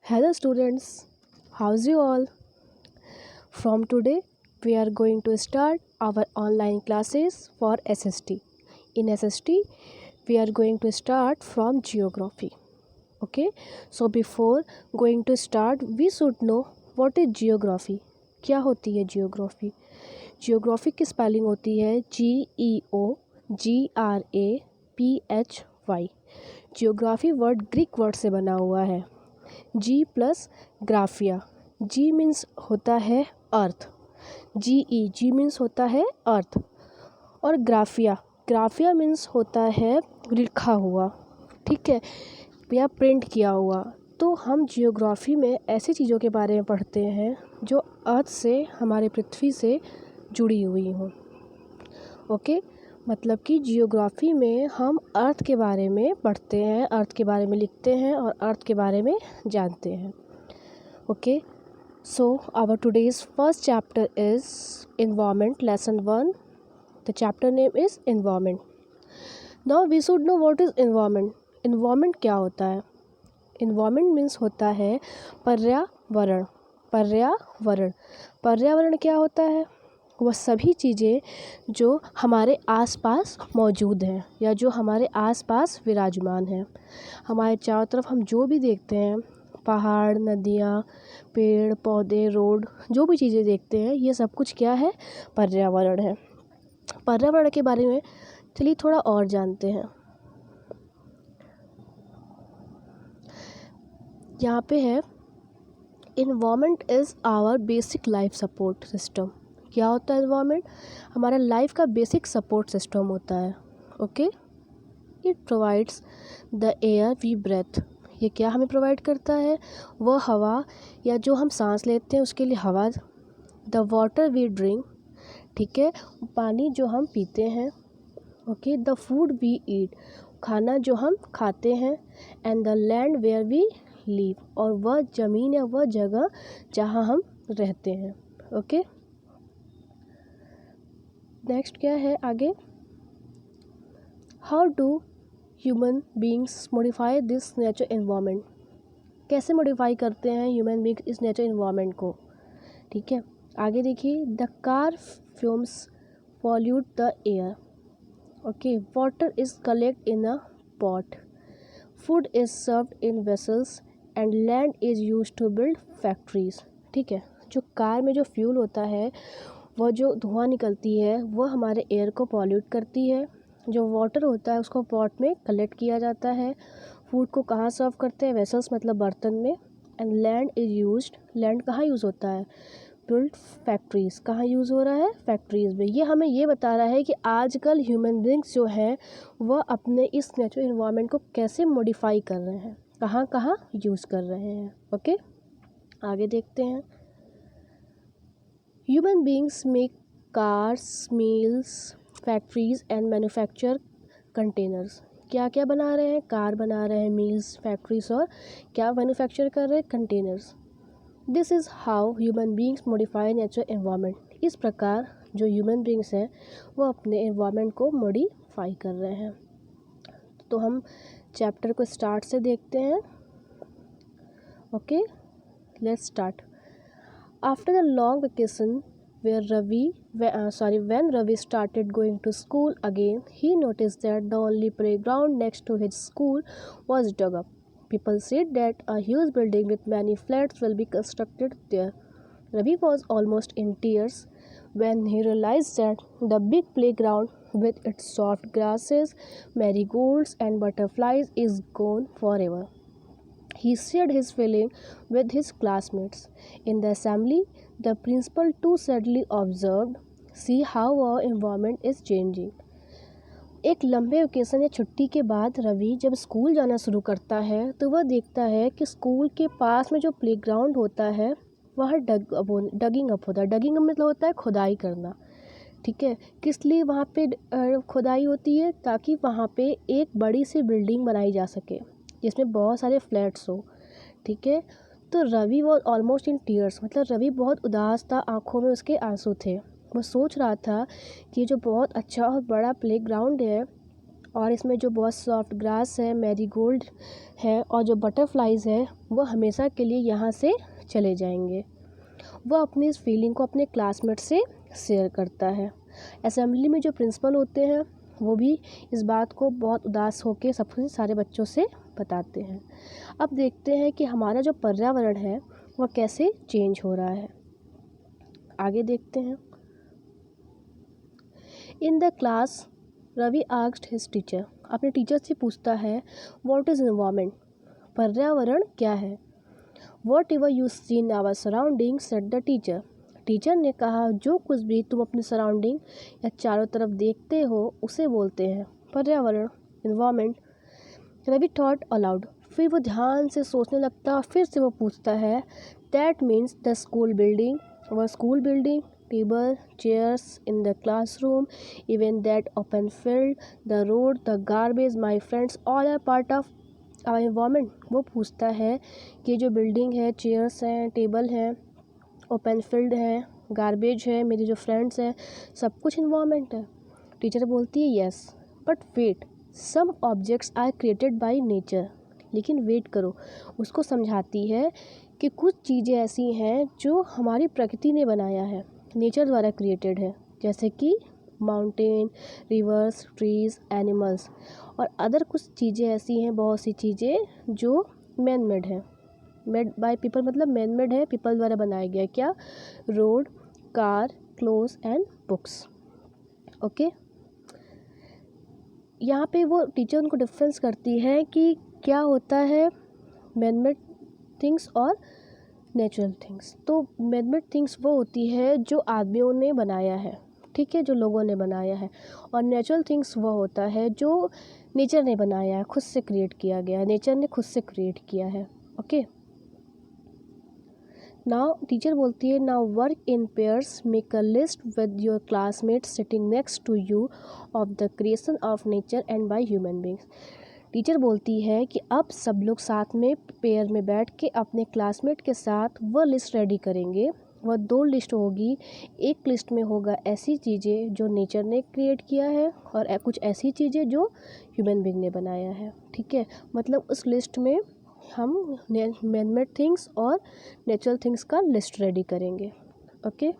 Hello students, how's you all? From today, we are going to start our online classes for SST. In SST, we are going to start from geography. Okay, so before going to start, we should know what is geography. क्या होती है geography? Geography की spelling होती है GEOGRAPHY. Geography word Greek word से बना हुआ है. जी प्लस ग्राफिया. जी मीन्स होता है अर्थ. जी मीन्स होता है अर्थ. और ग्राफिया मीन्स होता है लिखा हुआ. ठीक है, या प्रिंट किया हुआ. तो हम जियोग्राफी में ऐसी चीज़ों के बारे में पढ़ते हैं जो अर्थ से, हमारे पृथ्वी से जुड़ी हुई हों. ओके, मतलब कि जियोग्राफी में हम अर्थ के बारे में पढ़ते हैं, अर्थ के बारे में लिखते हैं और अर्थ के बारे में जानते हैं. Okay, so our today's first chapter is environment, lesson 1. The chapter name is environment. Now we should know what is environment. Environment क्या होता है? एनवायरनमेंट मीन्स होता है पर्यावरण. पर्यावरण क्या होता है? वह सभी चीज़ें जो हमारे आसपास मौजूद हैं या जो हमारे आसपास विराजमान हैं. हमारे चारों तरफ हम जो भी देखते हैं, पहाड़, नदियाँ, पेड़ पौधे, रोड, जो भी चीज़ें देखते हैं, ये सब कुछ क्या है? पर्यावरण है. पर्यावरण के बारे में चलिए थोड़ा और जानते हैं. यहाँ पे है, environment is our basic life support system. क्या होता है एनवायरनमेंट? हमारा लाइफ का बेसिक सपोर्ट सिस्टम होता है. Okay, it provides the air we breathe. ये क्या हमें प्रोवाइड करता है? वह हवा या जो हम सांस लेते हैं उसके लिए हवा. The water we drink. ठीक है, पानी जो हम पीते हैं. Okay, the food we eat. खाना जो हम खाते हैं. And the land where we live. और वह ज़मीन या वह जगह जहाँ हम रहते हैं. ओके, नेक्स्ट क्या है आगे? How do human beings modify this nature environment. कैसे मॉडिफाई करते हैं ह्यूमन बींग्स इस नेचर एनवायरनमेंट को? ठीक है, आगे देखिए. The car fumes pollute the air. Okay, water is collect in a pot. Food is served in vessels and land is used to build factories. ठीक है, जो कार में जो फ्यूल होता है, वह जो धुआं निकलती है वह हमारे एयर को पॉल्यूट करती है. जो वाटर होता है उसको पॉट में कलेक्ट किया जाता है. फूड को कहाँ सर्व करते हैं? वेसल्स मतलब बर्तन में. And land is used. Land कहाँ यूज़ होता है? Build factories. कहाँ यूज़ हो रहा है? फैक्ट्रीज़ में. ये हमें ये बता रहा है कि आजकल ह्यूमन बींग्स जो हैं वह अपने इस नेचुरल एनवायरनमेंट को कैसे मॉडिफाई कर रहे हैं, कहाँ कहाँ यूज़ कर रहे हैं. ओके, आगे देखते हैं. Human beings make cars, mills, factories and manufacture containers. क्या क्या बना रहे हैं? कार बना रहे हैं, मिल्स, फैक्ट्रीज और क्या मैन्युफैक्चर कर रहे हैं? Containers. This is how human beings modify natural environment. इस प्रकार जो ह्यूमन बींग्स हैं वो अपने एनवायरनमेंट को मॉडिफाई कर रहे हैं. तो हम चैप्टर को स्टार्ट से देखते हैं. Okay, let's start. After the long vacation when Ravi started going to school again, he noticed that the only playground next to his school was dug up. People said that a huge building with many flats will be constructed there. Ravi was almost in tears when he realized that the big playground with its soft grasses, marigolds and butterflies is gone forever. He shared his feeling with his classmates. In the assembly, the principal too sadly observed, "See how our environment is changing." एक लंबे vacation या छुट्टी के बाद रवि जब school जाना शुरू करता है तो वह देखता है कि स्कूल के पास में जो प्लेग्राउंड होता है वहाँ डगिंग अप होता है. डगिंग अप मतलब होता है खुदाई करना. ठीक है, किस लिए वहाँ पे खुदाई होती है? ताकि वहाँ पे एक बड़ी सी बिल्डिंग बनाई जा सके जिसमें बहुत सारे फ्लैट्स हो. ठीक है, तो Ravi was almost in tears, मतलब रवि बहुत उदास था, आंखों में उसके आंसू थे. वो सोच रहा था कि जो बहुत अच्छा और बड़ा प्लेग्राउंड है और इसमें जो बहुत सॉफ्ट ग्रास है, मैरीगोल्ड है और जो बटरफ्लाइज़ है वो हमेशा के लिए यहाँ से चले जाएंगे। वह अपनी इस फीलिंग को अपने क्लासमेट से शेयर करता है। असेंबली में जो प्रिंसिपल होते हैं वो भी इस बात को बहुत उदास होकर सबसे सारे बच्चों से बताते हैं। अब देखते हैं कि हमारा जो पर्यावरण है वह कैसे चेंज हो रहा है। आगे देखते हैं। In the class Ravi asked his teacher, अपने टीचर से पूछता है व्हाट इज़ एनवायरनमेंट, पर्यावरण क्या है। Whatever you see in our surrounding said the teacher, teacher ने कहा जो कुछ भी तुम अपनी सराउंडिंग या चारों तरफ देखते हो उसे बोलते हैं पर्यावरण, एनवायरनमेंट। रवि थॉट अलाउड, फिर वो ध्यान से सोचने लगता, फिर से वो पूछता है that means the school building, वह school building, table chairs in the classroom, even that open field, the road, the garbage, my friends, all are part of our environment. वो पूछता है कि जो बिल्डिंग है, चेयर्स हैं, टेबल है, open field है, गार्बेज है, मेरे जो फ्रेंड्स हैं, सब कुछ एनवायरनमेंट है। टीचर बोलती है yes but wait, some objects are created by nature, लेकिन वेट करो। उसको समझाती है कि कुछ चीज़ें ऐसी हैं जो हमारी प्रकृति ने बनाया है, नेचर द्वारा क्रिएटेड है, जैसे कि माउंटेन, रिवर्स, ट्रीज़, एनिमल्स, और अदर कुछ चीज़ें ऐसी हैं, बहुत सी चीज़ें जो मैन मेड है। मेड बाय पीपल मतलब मैन मेड है, पीपल द्वारा बनाया गया। क्या? Road, car, clothes and books. Okay, यहाँ पे वो टीचर उनको डिफरेंस करती है कि क्या होता है मैन मेड थिंग्स और नेचुरल थिंग्स। तो मैन मेड थिंग्स वो होती है जो आदमियों ने बनाया है, ठीक है, जो लोगों ने बनाया है, और नेचुरल थिंग्स वो होता है जो नेचर ने बनाया है, खुद से क्रिएट किया गया है, नेचर ने खुद से क्रिएट किया है। ओके, नाउ टीचर बोलती है now work in pairs, make a list with your classmates sitting next to you of the creation of nature and by human beings. Teacher बोलती है कि अब सब लोग साथ में पेयर में बैठ के अपने क्लासमेट के साथ वह लिस्ट रेडी करेंगे। वह 2 लिस्ट होगी, एक लिस्ट में होगा ऐसी चीज़ें जो नेचर ने क्रिएट किया है और कुछ ऐसी चीज़ें जो ह्यूमन बींग ने बनाया है, ठीक है। मतलब उस लिस्ट में हम मैन मेड थिंग्स और नेचुरल थिंग्स का लिस्ट रेडी करेंगे। ओके,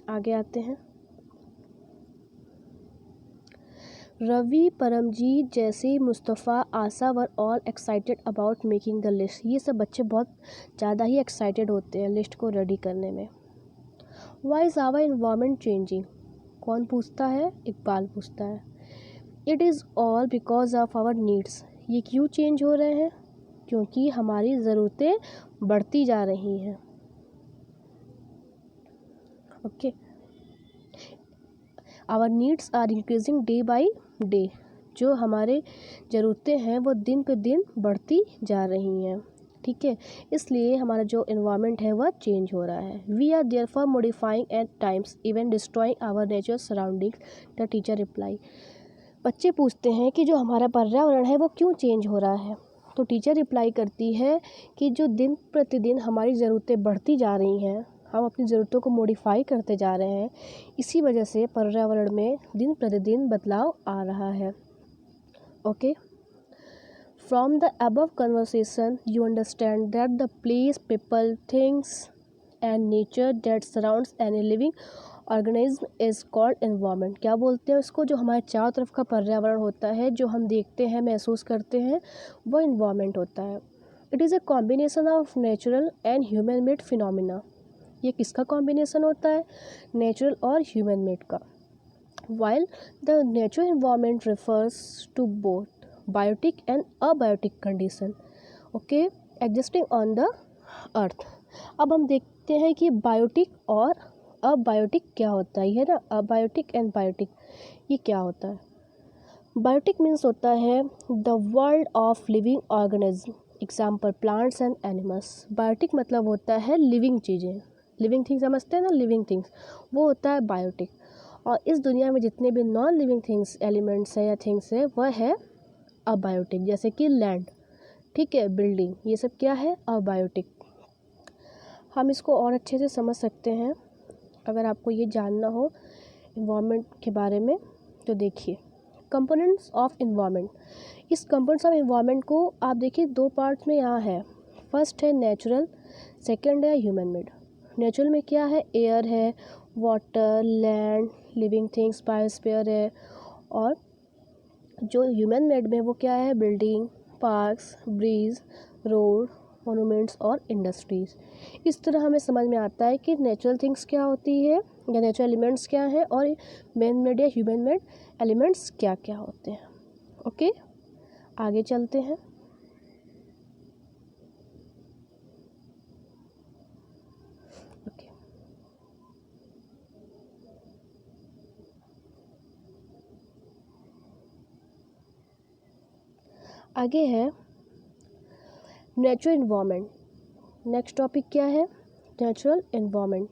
आगे आते हैं। Ravi, Paramjit, Jessy, Mustafa, Asha were all excited about making the list. ये सब बच्चे बहुत ज़्यादा ही एक्साइटेड होते हैं लिस्ट को रेडी करने में। Why is our environment changing, कौन पूछता है? इकबाल पूछता है। It is all because of our needs, ये क्यों चेंज हो रहे हैं? क्योंकि हमारी ज़रूरतें बढ़ती जा रही हैं। Okay, our needs are increasing day by day, जो हमारे ज़रूरतें हैं वो दिन पे दिन बढ़ती जा रही हैं, ठीक है। इसलिए हमारा जो इन्वायरमेंट है वह चेंज हो रहा है। We are therefore modifying at times even destroying our natural surroundings, the teacher reply. बच्चे पूछते हैं कि जो हमारा पर्यावरण है वो क्यों चेंज हो रहा है। तो टीचर रिप्लाई करती है कि जो दिन प्रतिदिन हमारी ज़रूरतें बढ़ती जा रही हैं, हम अपनी ज़रूरतों को मॉडिफाई करते जा रहे हैं, इसी वजह से पर्यावरण में दिन प्रतिदिन बदलाव आ रहा है। Okay, from the above conversation you understand that the place, people, things and nature that surrounds any living organism is called environment. क्या बोलते हैं उसको? जो हमारे चारों तरफ का पर्यावरण होता है, जो हम देखते हैं, महसूस करते हैं, वो एनवायरनमेंट होता है। It is a combination of natural and human made phenomena. ये किसका कॉम्बिनेशन होता है? नेचुरल और ह्यूमन मेड का। While the natural environment refers to both biotic and abiotic condition, okay, existing on the earth. अब हम देखते हैं कि बायोटिक और अबायोटिक क्या होता है ना, अबायोटिक एंड बायोटिक, ये क्या होता है? बायोटिक मीन्स होता है the world of living organism, example plants and animals. Biotic मतलब होता है लिविंग चीज़ें, लिविंग थिंग्स समझते हैं ना, लिविंग थिंग्स, वो होता है बायोटिक। और इस दुनिया में जितने भी नॉन लिविंग थिंग्स, एलिमेंट्स है या थिंग्स है, वह है अबायोटिक, जैसे कि लैंड, ठीक है, बिल्डिंग, ये सब क्या है? अबायोटिक। हम इसको और अच्छे से समझ सकते हैं अगर आपको ये जानना हो एनवायरनमेंट के बारे में, तो देखिए। Components of environment. इस कंपोनेंट्स ऑफ इन्वायरमेंट को आप देखिए दो पार्ट्स में यहाँ है। फर्स्ट है नेचुरल, सेकंड है ह्यूमन मेड। नेचुरल में क्या है, एयर है, water, land, living things, biosphere है। और जो ह्यूमन मेड में वो क्या है, building, parks, bridge, road, monuments और इंडस्ट्रीज़। इस तरह हमें समझ में आता है कि नेचुरल थिंग्स क्या होती है या नेचुरल एलिमेंट्स क्या हैं और मैन मेड या ह्यूमन मेड एलिमेंट्स क्या क्या होते हैं। ओके, आगे चलते हैं। ओके, आगे है नेचुरल इन्वायरमेंट। नेक्स्ट टॉपिक क्या है, नेचुरल इन्वायरमेंट।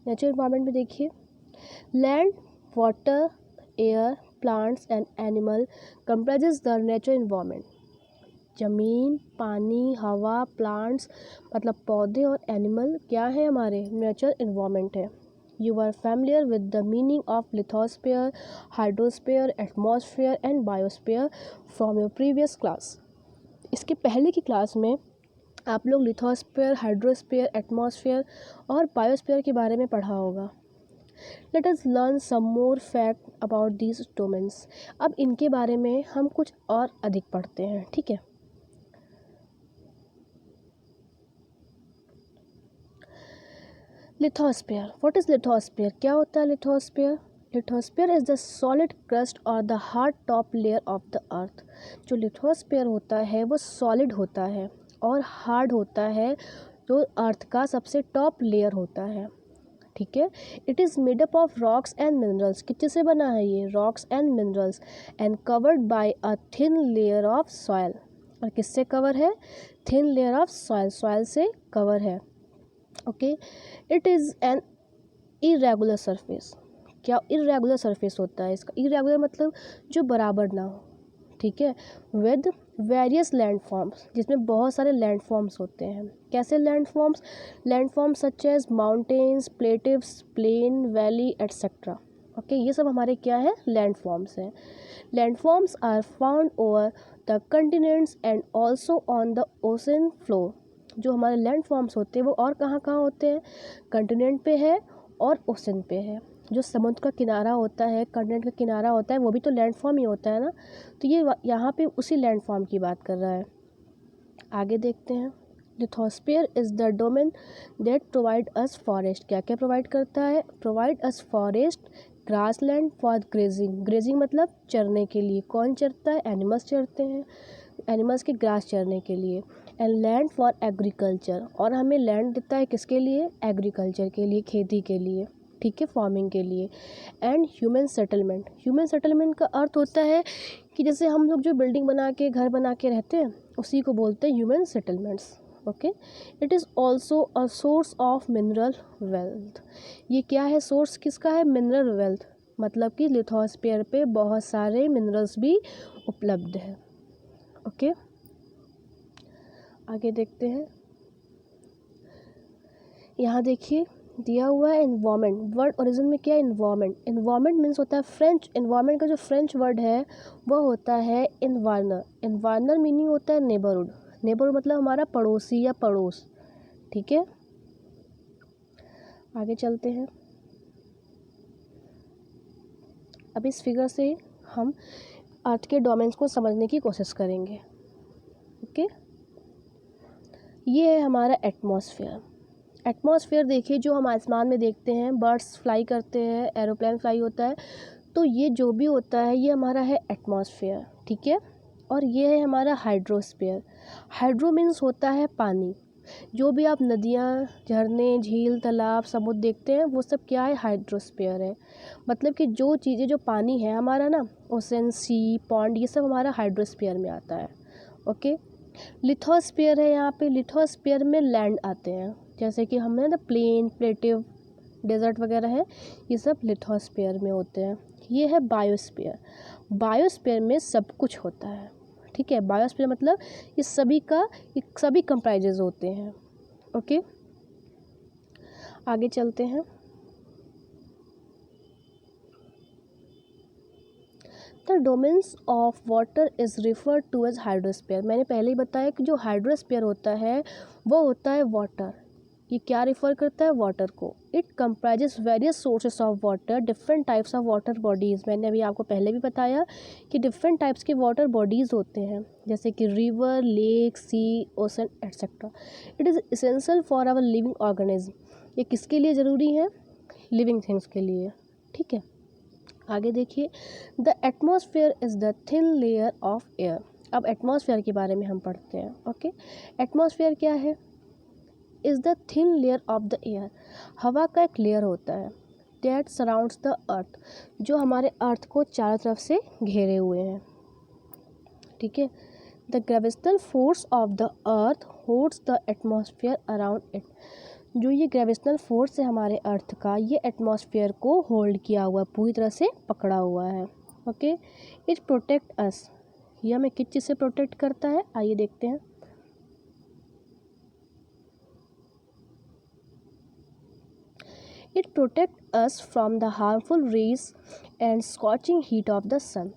नेचुरल इन्वायरमेंट में देखिए land, water, air, plants and animal comprises the natural environment. ज़मीन, पानी, हवा, प्लांट्स मतलब पौधे और एनिमल क्या है, हमारे नेचुरल इन्वायरमेंट है। You are familiar with the meaning of lithosphere, hydrosphere, atmosphere and biosphere from your previous class. इसके पहले की क्लास में आप लोग लिथोस्फीयर, हाइड्रोस्फीयर, एटमॉस्फेयर और बायोस्फीयर के बारे में पढ़ा होगा। Let us learn some more fact about these domains. अब इनके बारे में हम कुछ और अधिक पढ़ते हैं, ठीक है। लिथोस्फीयर, व्हाट इज लिथोस्फीयर, क्या होता है lithosphere? Lithosphere is the solid crust और the hard top layer of the earth. जो लिथोस्फीयर होता है वो सॉलिड होता है और हार्ड होता है, जो अर्थ का सबसे टॉप लेयर होता है, ठीक है। It is made up of rocks and minerals. कितने से बना है ये, rocks and minerals, and covered by a thin layer of soil. और किससे कवर है, thin layer of soil, soil से कवर है। Okay, it is an irregular surface. क्या इरेगुलर सरफेस होता है इसका, इरेगुलर मतलब जो बराबर ना हो, ठीक है। विद वेरियस लैंडफॉर्म्स, जिसमें बहुत सारे लैंडफॉर्म्स होते हैं। कैसे landforms, landforms such as mountains, plateaus, plain, valley etcetera. Okay, ये सब हमारे क्या है, लैंडफॉर्म्स हैं। Landforms are found over the continents and also on the ocean floor. जो हमारे लैंडफॉर्म्स होते हैं वो और कहाँ कहाँ होते हैं, कंटिनेंट पे है और ओशन पे है। जो समुद्र का किनारा होता है, कंटिनेंट का किनारा होता है, वो भी तो लैंडफॉर्म ही होता है ना। तो ये यहाँ पे उसी लैंडफॉर्म की बात कर रहा है। आगे देखते हैं। Lithosphere is the domain that provide us forest. क्या क्या प्रोवाइड करता है, provide us forest, grass land for grazing. Grazing मतलब चरने के लिए, कौन चरता है, एनिमल्स चरते हैं, एनिमल्स के ग्रास चरने के लिए। एंड लैंड फॉर एग्रीकल्चर, और हमें लैंड देता है किसके लिए, एग्रीकल्चर के लिए, खेती के लिए, ठीक है, फार्मिंग के लिए। And human settlement, human settlement का अर्थ होता है कि जैसे हम लोग जो बिल्डिंग बना के, घर बना के रहते हैं, उसी को बोलते हैं human settlements. Okay, it is also a source of mineral wealth. ये क्या है, सोर्स किसका है, मिनरल वेल्थ, मतलब कि लिथोस्फीयर पे बहुत सारे मिनरल्स भी उपलब्ध हैं। ओके, आगे देखते हैं। यहाँ देखिए दिया हुआ है इन्वायरमेंट, वर्ड ओरिजिन में क्या है, इन्वायरमेंट। इन्वायरमेंट मीन्स होता है फ्रेंच, इन्वायरमेंट का जो फ्रेंच वर्ड है वो होता है इन्वायरनर। इन्वायरनर मीनिंग होता है नेबरहुड, नेबरहुड मतलब हमारा पड़ोसी या पड़ोस, ठीक है। आगे चलते हैं। अब इस फिगर से हम अर्थ के डोमेन्स को समझने की कोशिश करेंगे। ओके, ये है हमारा एटमॉस्फेयर। एटमॉस्फेयर देखिए, जो हम आसमान में देखते हैं, बर्ड्स फ्लाई करते हैं, एरोप्लेन फ्लाई होता है, तो ये जो भी होता है ये हमारा है एटमॉस्फेयर, ठीक है। और ये है हमारा हाइड्रोस्फीयर। हाइड्रो मीन्स होता है पानी। जो भी आप नदियाँ, झरने, झील, तालाब, समुद्र देखते हैं वो सब क्या है, हाइड्रोस्फीयर है। मतलब कि जो चीज़ें, जो पानी है हमारा ना, ओशन, सी, पॉन्ड, ये सब हमारा हाइड्रोस्फीयर में आता है। ओके, लिथोस्फीयर है, यहाँ पे लिथोस्फीयर में लैंड आते हैं, जैसे कि हमने ना प्लेन, प्लेटिव, डेजर्ट वगैरह है, ये सब लिथोस्फीयर में होते हैं। ये है बायोस्फीयर। बायोस्फीयर में सब कुछ होता है, ठीक है। बायोस्फीयर मतलब ये सभी कंप्राइजेज होते हैं। ओके, आगे चलते हैं। Another domains of water is referred to as hydrosphere. मैंने पहले ही बताया कि जो हाइड्रोस्फीयर होता है वो होता है वाटर। ये क्या रिफ़र करता है? वाटर को। It comprises various sources of water, different types of water bodies. मैंने अभी आपको पहले भी बताया कि डिफरेंट टाइप्स के वाटर बॉडीज़ होते हैं, जैसे कि river, lake, sea, ocean etcetera. It is essential for our living organism. ये किसके लिए ज़रूरी है? लिविंग थिंग्स के लिए। ठीक है, आगे देखिए। The atmosphere is the thin layer of air. अब एटमॉस्फेयर के बारे में हम पढ़ते हैं। ओके, एटमॉस्फेयर क्या है? Is the thin layer of the air. हवा का एक लेयर होता है दैट सराउंड्स द अर्थ, जो हमारे अर्थ को चारों तरफ से घेरे हुए हैं। ठीक है, the gravitational force of the earth holds the atmosphere around it. जो ये ग्रेविटेशनल फोर्स है हमारे अर्थ का, ये एटमॉस्फेयर को होल्ड किया हुआ, पूरी तरह से पकड़ा हुआ है। Okay, it protect us. ये हमें किस चीज़ से प्रोटेक्ट करता है? आइए देखते हैं। It protects us from the harmful rays and scorching heat of the sun.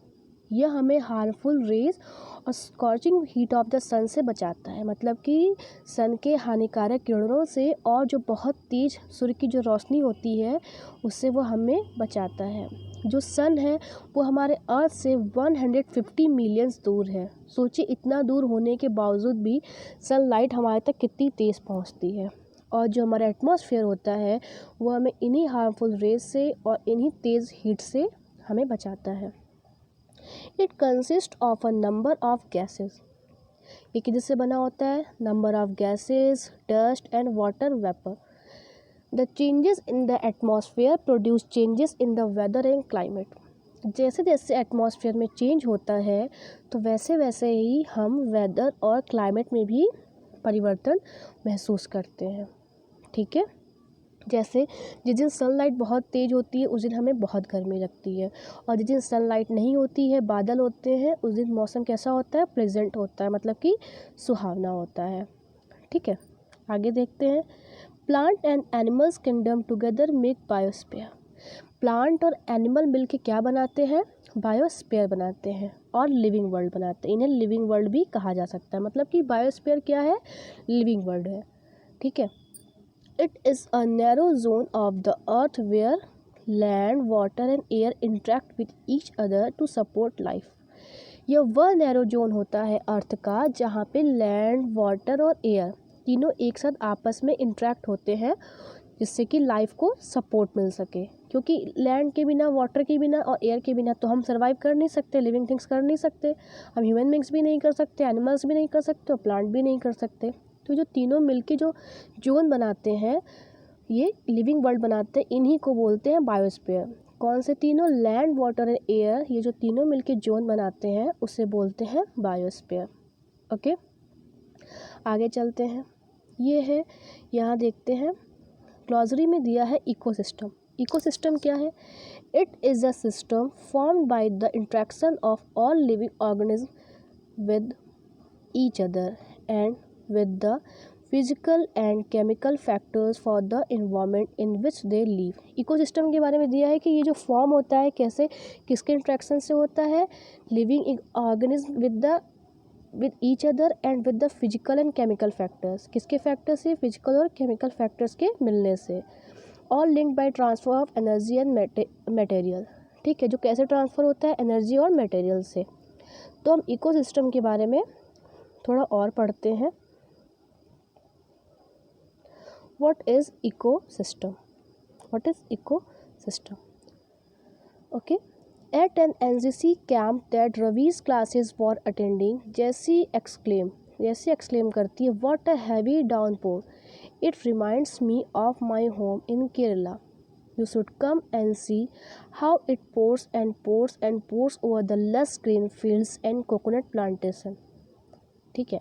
यह हमें हार्मफुल रेज और स्कॉचिंग हीट ऑफ द सन से बचाता है, मतलब कि सन के हानिकारक किरणों से और जो बहुत तेज़ सूर्य की जो रोशनी होती है उससे वो हमें बचाता है। जो सन है वो हमारे अर्थ से 150 मिलियंस दूर है। सोचिए, इतना दूर होने के बावजूद भी सनलाइट हमारे तक कितनी तेज़ पहुंचती है। और जो हमारा एटमॉस्फेयर होता है वो हमें इन्हीं हार्मफुल रेज से और इन्हीं तेज़ हीट से हमें बचाता है। It consist of a number of gases. ये किससे बना होता है? Number of gases, dust and water vapour. The changes in the atmosphere produce changes in the weather and climate. जैसे जैसे एटमॉस्फेयर में चेंज होता है तो वैसे वैसे ही हम वेदर और क्लाइमेट में भी परिवर्तन महसूस करते हैं। ठीक है, जैसे जिस दिन सनलाइट बहुत तेज़ होती है उस दिन हमें बहुत गर्मी लगती है, और जिस दिन सनलाइट नहीं होती है, बादल होते हैं, उस दिन मौसम कैसा होता है? प्लेजेंट होता है, मतलब कि सुहावना होता है। ठीक है, आगे देखते हैं। Plant and animals kingdom together make biosphere. Plant और एनिमल मिलके क्या बनाते हैं? बायोस्फीयर बनाते हैं और लिविंग वर्ल्ड बनाते हैं। इन्हें लिविंग वर्ल्ड भी कहा जा सकता है, मतलब कि बायोस्फीयर क्या है? लिविंग वर्ल्ड है। ठीक है, it is a narrow zone of the earth where land, water and air interact with each other to support life. यह वह नैरो जोन होता है अर्थ का जहाँ पे लैंड, वाटर और एयर तीनों एक साथ आपस में इंटरेक्ट होते हैं, जिससे कि लाइफ को सपोर्ट मिल सके। क्योंकि लैंड के बिना, वाटर के बिना और एयर के बिना तो हम सर्वाइव कर नहीं सकते, लिविंग थिंग्स कर नहीं सकते। हम ह्यूमन बींग्स भी नहीं कर सकते, एनिमल्स भी नहीं कर सकते और प्लांट भी नहीं कर सकते। तो जो तीनों मिलके जो जोन बनाते हैं, ये लिविंग वर्ल्ड बनाते हैं, इन्हीं को बोलते हैं बायोस्फीयर। कौन से तीनों? लैंड, वाटर एंड एयर, ये जो तीनों मिलके जोन बनाते हैं उसे बोलते हैं बायोस्फीयर। ओके, आगे चलते हैं। ये है, यहाँ देखते हैं, ग्लॉसरी में दिया है इकोसिस्टम। इकोसिस्टम क्या है? It is a system formed by the interaction of all living organism with each other and with the physical and chemical factors for the environment in which they live. Ecosystem के बारे में दिया है कि ये जो फॉर्म होता है कैसे, किसके इंट्रैक्शन से होता है? Living organism with each other and with the physical and chemical factors. किसके फैक्टर से? फिजिकल और केमिकल फैक्टर्स के मिलने से। All linked by transfer of energy and material. ठीक है, जो कैसे ट्रांसफ़र होता है? एनर्जी और मटेरियल से। तो हम इकोसिस्टम के बारे में थोड़ा और पढ़ते हैं। What is ecosystem? What is ecosystem? Okay. At an NCC camp that Ravi's classes were attending, Jessie exclaimed करती है, What a heavy downpour! It reminds me of my home in Kerala. You should come and see how it pours and pours and pours over the lush green fields and coconut plantation. ठीक है,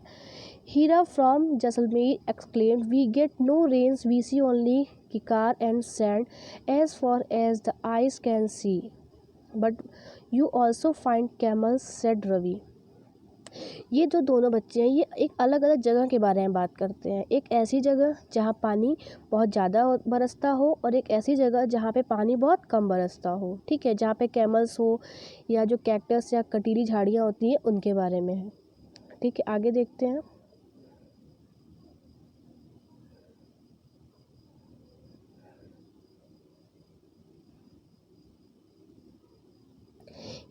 Heera from Jaisalmer exclaimed, we get no rains, we see only kikar and sand as far as the eyes can see, but you also find camels, said Ravi. ये जो दोनों बच्चे हैं ये एक अलग अलग जगह के बारे में बात करते हैं। एक ऐसी जगह जहाँ पानी बहुत ज़्यादा बरसता हो और एक ऐसी जगह जहाँ पे पानी बहुत कम बरसता हो, ठीक है, जहाँ पे कैमल्स हो या जो कैक्टस या कटीली झाड़ियाँ होती हैं उनके बारे में है। ठीक है, आगे देखते हैं।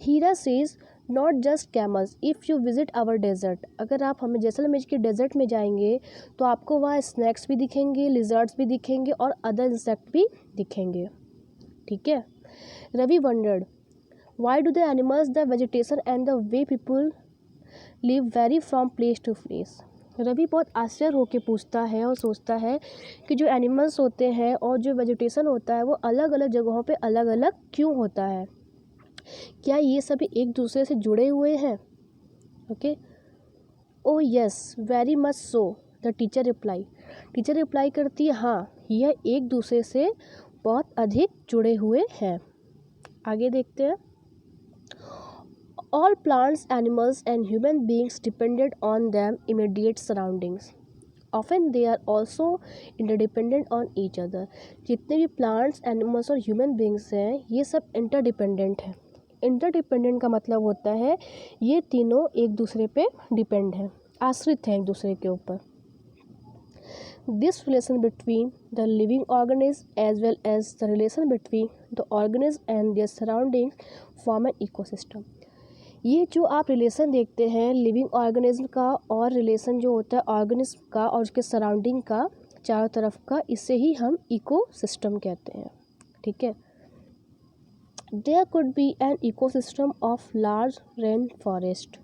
Heera says not just camels if you visit our desert. अगर आप हमें जैसलमेर के डेजर्ट में जाएंगे तो आपको वहाँ स्नैक्स भी दिखेंगे, लिजर्ड्स भी दिखेंगे और अदर इंसेक्ट भी दिखेंगे। ठीक है। Ravi wondered why do the animals the vegetation and the way people live vary from place to place. Ravi बहुत आश्चर्य होकर पूछता है और सोचता है कि जो एनिमल्स होते हैं और जो वेजिटेशन होता है वो अलग अलग जगहों पे अलग अलग क्यों होता है, क्या ये सभी एक दूसरे से जुड़े हुए हैं। Okay, oh yes very much so the teacher reply करती है, हाँ यह एक दूसरे से बहुत अधिक जुड़े हुए हैं। आगे देखते हैं। All plants, animals and human beings depended on them immediate surroundings. Often they are also interdependent on each other. जितने भी plants, animals और human beings हैं ये सब interdependent हैं। interdependent का मतलब होता है ये तीनों एक दूसरे पे डिपेंड हैं, आश्रित हैं एक दूसरे के ऊपर। This relation between the living organism as well as the relation between the organism and their surroundings form an ecosystem. ये जो आप रिलेशन देखते हैं लिविंग ऑर्गेनिज्म का और रिलेशन जो होता है ऑर्गेनिज्म का और उसके सराउंडिंग का चारों तरफ का, इसे ही हम इकोसिस्टम कहते हैं। ठीक है। There could be an ecosystem of large rain forest.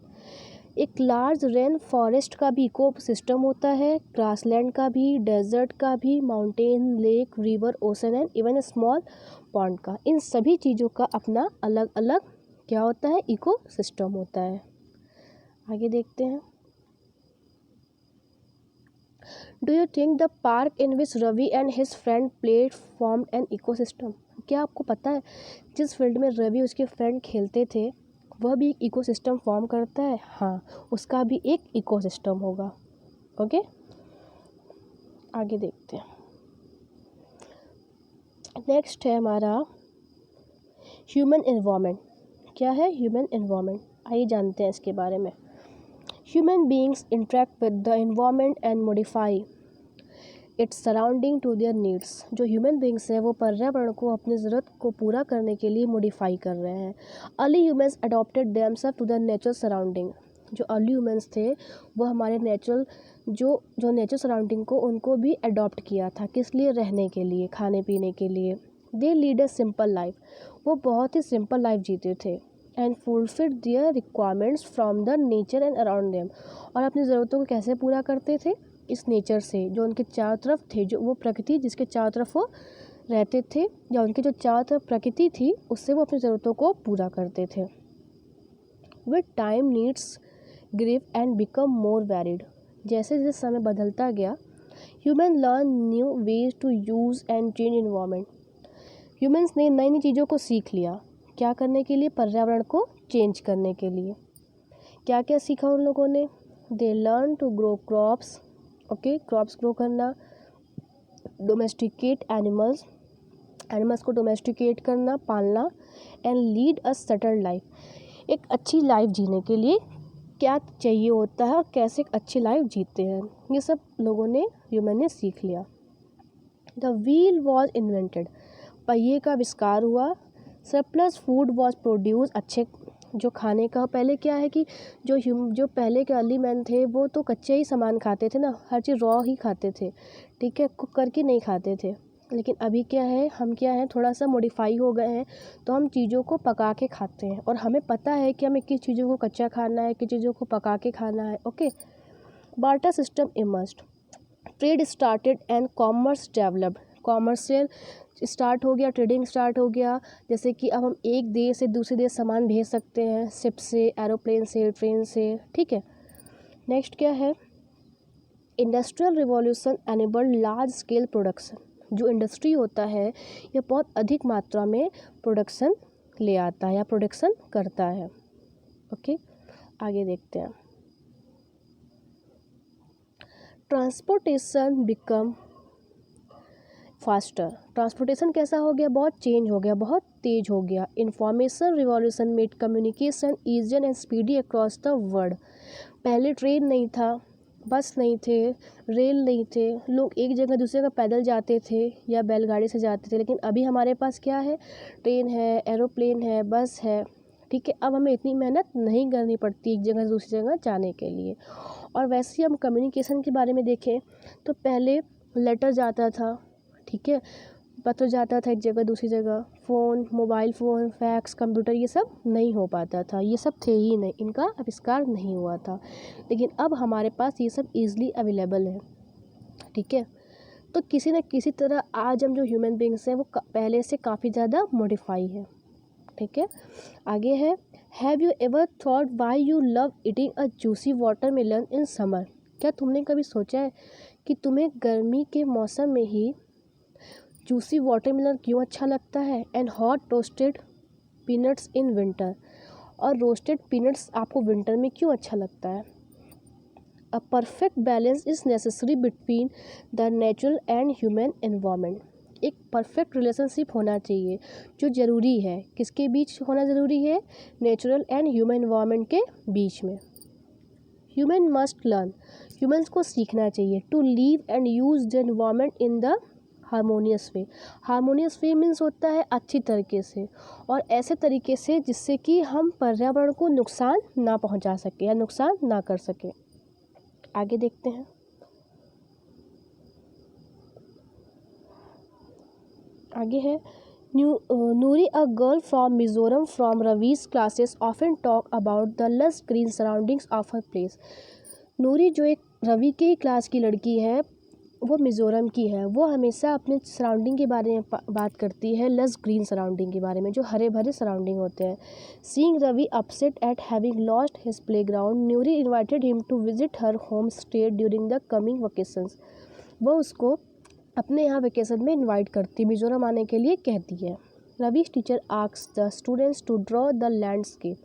एक लार्ज रेन फॉरेस्ट का भी इकोसिस्टम होता है, ग्रासलैंड का भी, डेजर्ट का भी, mountain, lake, river, ocean and even small pond का। इन सभी चीज़ों का अपना अलग अलग क्या होता है, इकोसिस्टम होता है। आगे देखते हैं। Do you think the park in which Ravi and his friend played formed an ecosystem. क्या आपको पता है जिस फील्ड में रवि उसके फ्रेंड खेलते थे वह भी एक इकोसिस्टम फॉर्म करता है। हाँ, उसका भी एक इकोसिस्टम होगा। ओके, आगे देखते हैं। नेक्स्ट है हमारा ह्यूमन एनवायरनमेंट। क्या है ह्यूमन एनवायरनमेंट, आइए जानते हैं इसके बारे में। Human beings interact with the environment and modify its surrounding to their needs. जो ह्यूमन बींग्स हैं वो पर्यावरण को अपनी ज़रूरत को पूरा करने के लिए मॉडिफाई कर रहे हैं। Early humans adopted themself to the natural surrounding. जो अर्ली ह्यूमन्स थे वो हमारे नेचुरल जो नेचुरल सराउंडिंग को उनको भी अडॉप्ट किया था, किस लिए, रहने के लिए, खाने पीने के लिए। They lead a simple life, वो बहुत ही सिंपल लाइफ जीते थे। And fulfil there requirements from the nature and around them. और अपनी ज़रूरतों को कैसे पूरा करते थे, इस नेचर से जो उनके चारों तरफ थे, जो वो प्रकृति जिसके चारों तरफ वो रहते थे या उनके जो चारों तरफ प्रकृति थी उससे वो अपनी ज़रूरतों को पूरा करते थे। With time needs grew and become more varied. जैसे जैसे समय बदलता गया human learn new ways to use and change environment. Humans ने नई नई चीज़ों को सीख लिया, क्या करने के लिए, पर्यावरण को चेंज करने के लिए। क्या क्या सीखा उन लोगों ने, they learn to grow crops, okay, crops grow करना, डोमेस्टिकेट एनिमल्स को डोमेस्टिकेट करना, पालना, and lead a settled life. एक अच्छी लाइफ जीने के लिए क्या चाहिए होता है और कैसे एक अच्छी लाइफ जीते हैं, ये सब लोगों ने ह्यूमन ने सीख लिया। द व्हील वॉज इन्वेंटेड, पहिए का आविष्कार हुआ। सरप्लस फूड वॉज प्रोड्यूस, अच्छे जो खाने का, पहले क्या है कि जो पहले के अर्ली मैन थे वो तो कच्चे ही सामान खाते थे ना, हर चीज़ रॉ ही खाते थे, ठीक है, कुक करके नहीं खाते थे। लेकिन अभी क्या है, हम क्या है थोड़ा सा मॉडिफाई हो गए हैं तो हम चीज़ों को पका के खाते हैं और हमें पता है कि हमें किस चीज़ों को कच्चा खाना है, किस चीज़ों को पका के खाना है। Okay, barter system emerged, trade started and commerce developed. Commercial start हो गया, ट्रेडिंग स्टार्ट हो गया, जैसे कि अब हम एक देश से दूसरे देश सामान भेज सकते हैं, शिप से, एरोप्लेन से, ट्रेन से, ठीक है। नेक्स्ट क्या है, industrial revolution enabled large scale production. जो इंडस्ट्री होता है ये बहुत अधिक मात्रा में प्रोडक्शन ले आता है या प्रोडक्शन करता है। ओके, आगे देखते हैं। Transportation become faster. ट्रांसपोर्टेशन कैसा हो गया, बहुत चेंज हो गया, बहुत तेज हो गया। Information revolution made communication easier and speedy across the world. पहले ट्रेन नहीं था, बस नहीं थे, रेल नहीं थे, लोग एक जगह दूसरी जगह पैदल जाते थे या बैलगाड़ी से जाते थे, लेकिन अभी हमारे पास क्या है, ट्रेन है, एरोप्लेन है, बस है, ठीक है। अब हमें इतनी मेहनत नहीं करनी पड़ती एक जगह से दूसरी जगह जाने के लिए। और वैसे ही हम कम्युनिकेशन के बारे में देखें तो पहले लेटर जाता था, ठीक है, पत्र जाता था एक जगह दूसरी जगह, phone, mobile phone, fax, computer ये सब नहीं हो पाता था, ये सब थे ही नहीं, इनका आविष्कार नहीं हुआ था। लेकिन अब हमारे पास ये सब ईज़िली अवेलेबल है, ठीक है। तो किसी न किसी तरह आज हम जो ह्यूमन बींग्स हैं वो पहले से काफ़ी ज़्यादा मॉडिफाई है, ठीक है। आगे है, have you ever thought why you love eating a juicy watermelon in summer. क्या तुमने कभी सोचा है कि तुम्हें गर्मी के मौसम में ही जूसी वाटरमेलन क्यों अच्छा लगता है। And hot roasted peanuts in winter, और रोस्टेड पीनट्स आपको विंटर में क्यों अच्छा लगता है। A perfect balance is necessary between the natural and human environment. एक परफेक्ट रिलेशनशिप होना चाहिए जो ज़रूरी है, किसके बीच होना ज़रूरी है, नेचुरल एंड ह्यूमन एनवायरनमेंट के बीच में। ह्यूमन मस्ट लर्न, ह्यूमन्स को सीखना चाहिए to live and use the environment in the harmonious way. Harmonious way means होता है अच्छी तरीके से, और ऐसे तरीके से जिससे कि हम पर्यावरण को नुकसान ना पहुंचा सके या नुकसान ना कर सके। आगे देखते हैं। आगे है, Noori, a girl from Mizoram from Ravi's classes often talk about the lush green surroundings of her place. Noori जो एक रवि के ही क्लास की लड़की है, वो मिज़ोरम की है, वो हमेशा अपने सराउंडिंग के बारे में बात करती है, लस ग्रीन सराउंडिंग के बारे में, जो हरे भरे सराउंडिंग होते हैं। Seeing Ravi upset at having lost his playground, Noori invited him to visit her home stay during the coming vacations. वो उसको अपने यहाँ वेकेशन में इनवाइट करती, मिज़ोरम आने के लिए कहती है। Ravi's teacher asks the students to draw the landscape.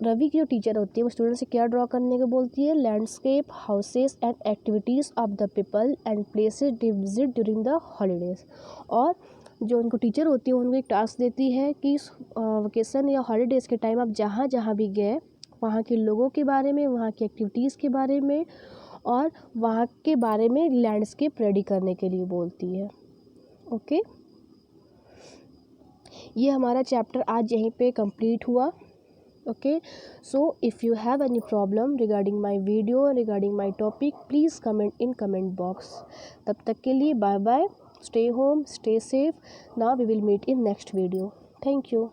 Ravi की जो टीचर होती है वो स्टूडेंट से क्या ड्रॉ करने को बोलती है, landscape, houses and activities of the people and places they visit during the holidays. और जो उनको टीचर होती है उनको एक टास्क देती है कि वेकेशन या हॉलीडेज़ के टाइम आप जहाँ जहाँ भी गए वहाँ के लोगों के बारे में, वहाँ की एक्टिविटीज़ के बारे में और वहाँ के बारे में लैंडस्केप रेडी करने के लिए बोलती है। ओके, ये हमारा चैप्टर आज यहीं पे कंप्लीट हुआ। Okay, so if you have any problem regarding my video, regarding my topic, please comment in comment box. तब तक के लिए bye bye, stay home, stay safe. Now we will meet in next video. Thank you.